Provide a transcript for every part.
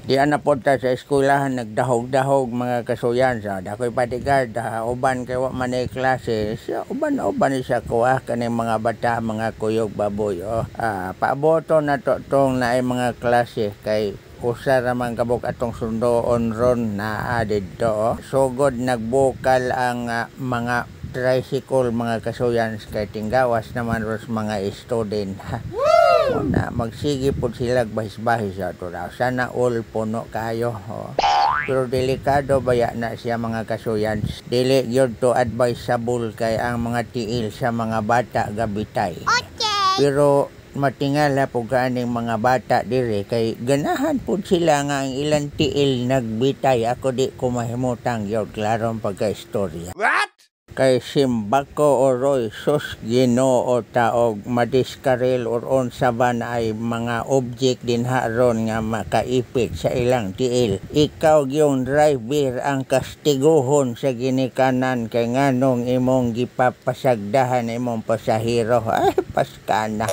Di na po ta sa eskwelahan nagdahog-dahog mga kasuyan sa dakoy bodyguard uban kay wa man ay klase siya uban siya kuha kaning mga bata mga kuyog baboy paaboto na to tong naay mga klase kay usa ra man kabuk atong sundoon ron na didto sugod nagbukal ang mga tricycle mga kasuyan kay tinggawas naman ros mga student na magsige po sila bahis-bahis ato raw sana all puno kayo pero delikado baya na siya mga kasuyan dili gyud to advisable kay ang mga tiil sa mga bata gabitay pero matingala po kaning mga bata dire kay ganahan po sila nga ang ilang tiil nagbitay ako di ko mahimutang yun klarong pagka-istorya. What? Kay simbako o roy sus Ginoo taog madiskaril or unsa ban ay mga object din haron nga makaipit sa ilang tiil. Ikaw gyung driver ang kastiguhon sa ginikanan kay nganong imong gipapasagdahan imong pasahero. Ay paskana.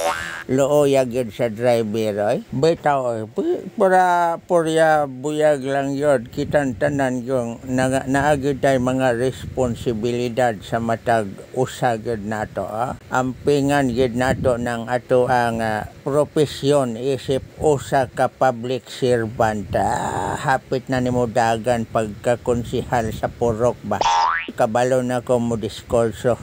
Looya gyud sa driver oy. Bitaw para purya buyag lang yun kitang tanan yung naagid tay mga responsibilidad sa matag usa gyud nato ampingan gyud nato ng ato ang profesyon isip usa ka public servant hapit na nimo dagan pagkakonsihal sa purok ba kabalo na ko mo diskurso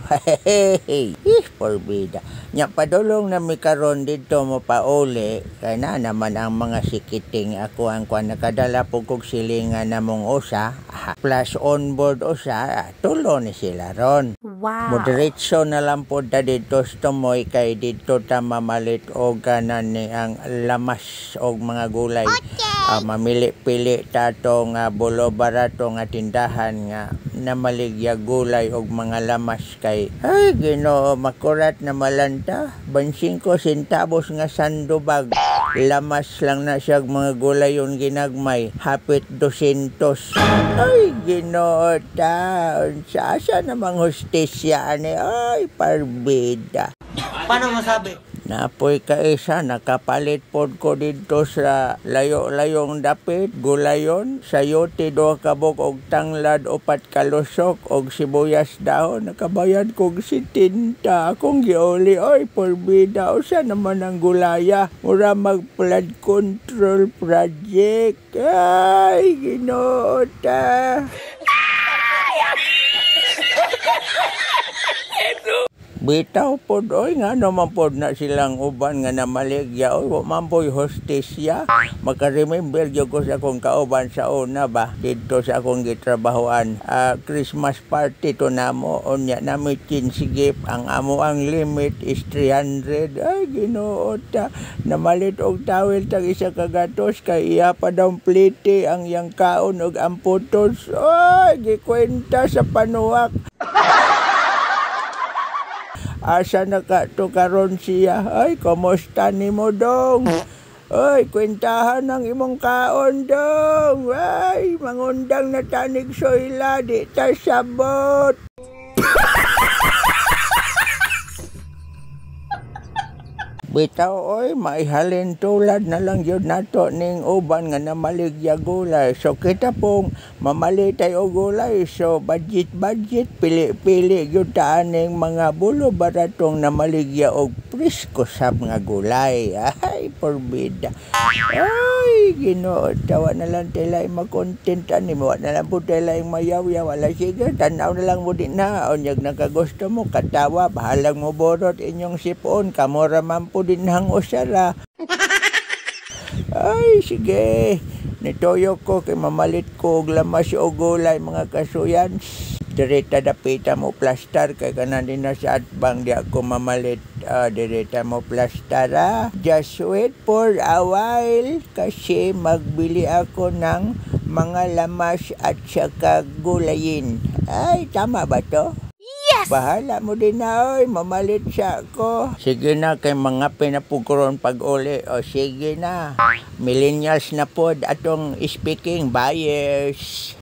forbida nya padulong na mi karon didto mo pauli kay na naman ang mga sikiting ako ang kuan nakadala po kog silingan namong usa plus on board usa tulo ni sila ron. Wow. Moderation na lang po ta dito stomoy kay dito ta mamalit og kanan ni ang lamas og mga gulay. Okay. Mamili-pili ta tong bulo barato nga tindahan nga namaligya gulay og mga lamas kay ay Ginoo makurat na malanta 25 centavos nga sandubag lamas lang na siya mga gulay yung ginagmay hapit 200 ay Ginoo ta unsa namang hostesya ani ay parbida. Paano masabi? Napoy ka isa, nakapalit pod ko dito sa layo-layong dapit, gulayon, sayote 2 kabok og tanglad 4 kalusok og sibuyas dahon, nakabayad kog 70 akong giuli oy porbida usa naman ang gulaya, mura mag flood control project. Ay Ginoo ta. Bitaw pod oy nga naman pod na silang uban nga namaligya oy wa man po'y hostesya maka-remember gyud ko sa akong kauban sa una ba dito sa akong gitrabahoan Christmas party to namo unya nami sigip ang amo ang limit is 300 ay Ginoo ta namalit og tawel tag isa ka gatos kay iya pa daw plite ang yang kaon og amputos ay gikwenta sa panuwak. Asa na ka to karon siya? Ay, kumusta ni mo dong? Ay, kwentahan ng imong kaon dong. Ay, mangundang na tanig soyla, di ta sabot. Bitaw oy maihalin tulad na lang yun nato ning uban nga namaligya gulay. So kita pong mamali tayo gulay. So budget pili yun taaning mga bulo baratong namaligya og presko sa mga gulay. Ay porbida. Ay Ginoo tawa na lang tayo mag-content ani mo na lang po tayo mayaw-yaw wala sige tanaw na lang mo din na onyag nakagusto mo katawa bahalang mo borot inyong sipon kamora man po din hang usara. Ay sige nitoyo ko kay mamalit ko og lamas o gulay mga kasuyan direta dapita mo plastar kay kanan din na sa atbang di ako mamalit direta mo plastar just wait for a while kasi magbili ako ng mga lamas at saka gulayin. Ay tama ba to? Yes! Bahala mo din na, oy. Mamalit siya ko. Sige na, kay mga pinapuguron pag-uli. O sige na. Millennials na pod atong speaking buyers.